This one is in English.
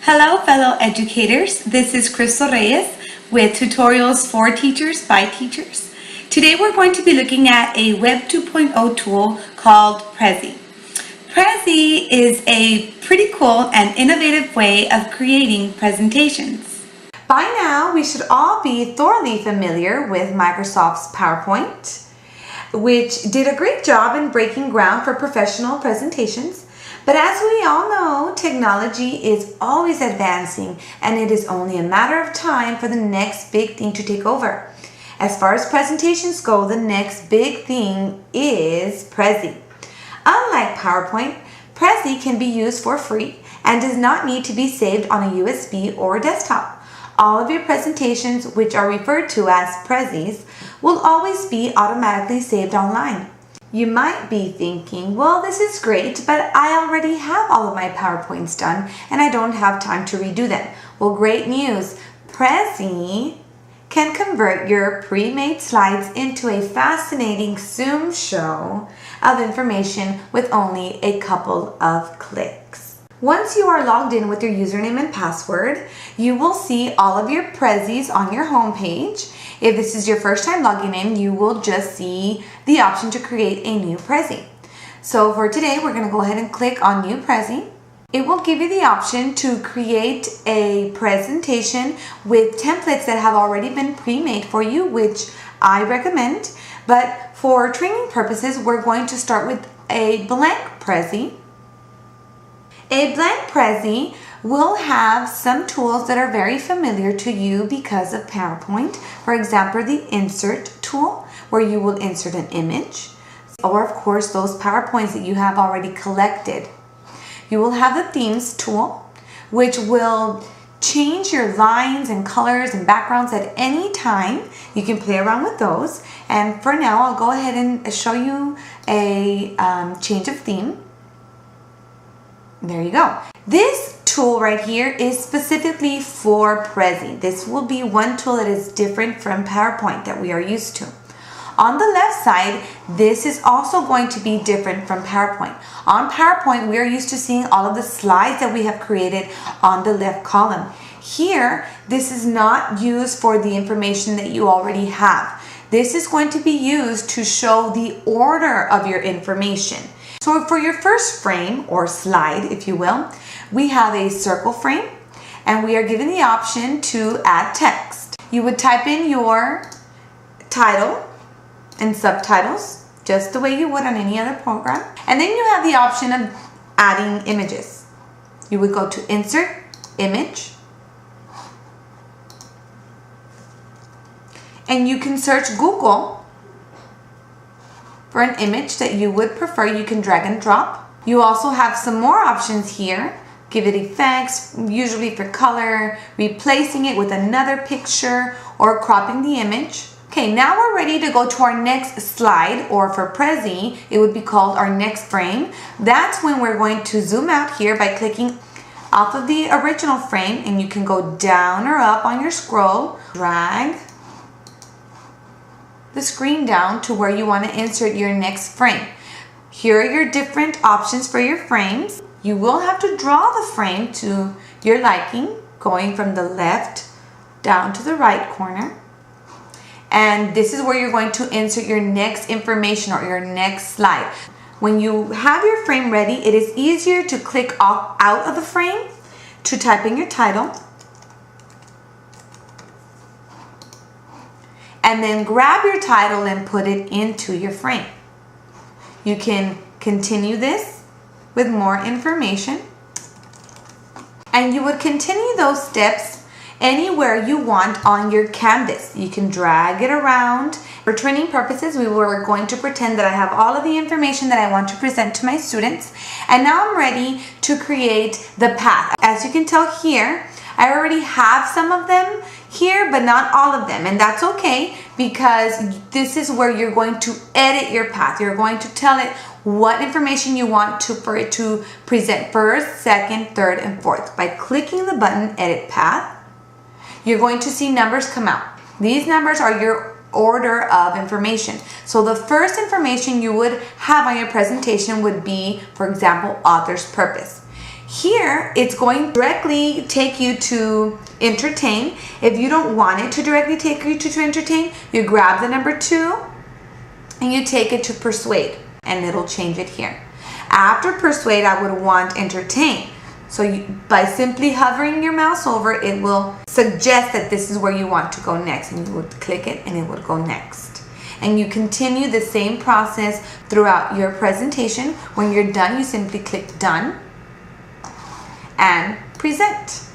Hello fellow educators, this is Cristal Reyes with tutorials for teachers by teachers. Today we're going to be looking at a Web 2.0 tool called Prezi. Prezi is a pretty cool and innovative way of creating presentations. By now we should all be thoroughly familiar with Microsoft's PowerPoint, which did a great job in breaking ground for professional presentations. But as we all know, technology is always advancing and it is only a matter of time for the next big thing to take over. As far as presentations go, the next big thing is Prezi. Unlike PowerPoint, Prezi can be used for free and does not need to be saved on a USB or desktop. All of your presentations, which are referred to as Prezis, will always be automatically saved online. You might be thinking, well, this is great, but I already have all of my PowerPoints done and I don't have time to redo them. Well, great news. Prezi can convert your pre-made slides into a fascinating Zoom show of information with only a couple of clicks. Once you are logged in with your username and password, you will see all of your Prezis on your home page. If this is your first time logging in, you will just see the option to create a new Prezi. So for today, we're going to go ahead and click on New Prezi. It will give you the option to create a presentation with templates that have already been pre-made for you, which I recommend. But for training purposes, we're going to start with a blank Prezi. A blank Prezi will have some tools that are very familiar to you because of PowerPoint. For example, the insert tool, where you will insert an image, or of course those PowerPoints that you have already collected. You will have the themes tool, which will change your lines and colors and backgrounds at any time. You can play around with those. And for now, I'll go ahead and show you a change of theme. There you go. This tool right here is specifically for Prezi. This will be one tool that is different from PowerPoint that we are used to. On the left side, this is also going to be different from PowerPoint. On PowerPoint, we are used to seeing all of the slides that we have created on the left column. Here, this is not used for the information that you already have. This is going to be used to show the order of your information. So for your first frame, or slide if you will, we have a circle frame and we are given the option to add text. You would type in your title and subtitles just the way you would on any other program. And then you have the option of adding images. You would go to Insert, Image, and you can search Google for an image that you would prefer. You can drag and drop. You also have some more options here. Give it effects, usually for color, replacing it with another picture, or cropping the image. Okay, now we're ready to go to our next slide, or for Prezi, it would be called our next frame. That's when we're going to zoom out here by clicking off of the original frame, and you can go down or up on your scroll, drag the screen down to where you want to insert your next frame. Here are your different options for your frames. You will have to draw the frame to your liking, going from the left down to the right corner. And this is where you're going to insert your next information or your next slide. When you have your frame ready, it is easier to click out of the frame to type in your title, and then grab your title and put it into your frame. You can continue this with more information, and you would continue those steps anywhere you want on your canvas. You can drag it around. For training purposes, we were going to pretend that I have all of the information that I want to present to my students, and now I'm ready to create the path. As you can tell here, I already have some of them here, but not all of them, and that's okay, because this is where you're going to edit your path. You're going to tell it what information you want for it to present first, second, third, and fourth. By clicking the button Edit Path, you're going to see numbers come out. These numbers are your order of information. So the first information you would have on your presentation would be, for example, author's purpose. Here, it's going to directly take you to entertain. If you don't want it to directly take you to entertain, you grab the number 2 and you take it to persuade, and it'll change it here. After persuade, I would want entertain. So by simply hovering your mouse over, it will suggest that this is where you want to go next, and you would click it and it would go next. And you continue the same process throughout your presentation. When you're done, you simply click done and present.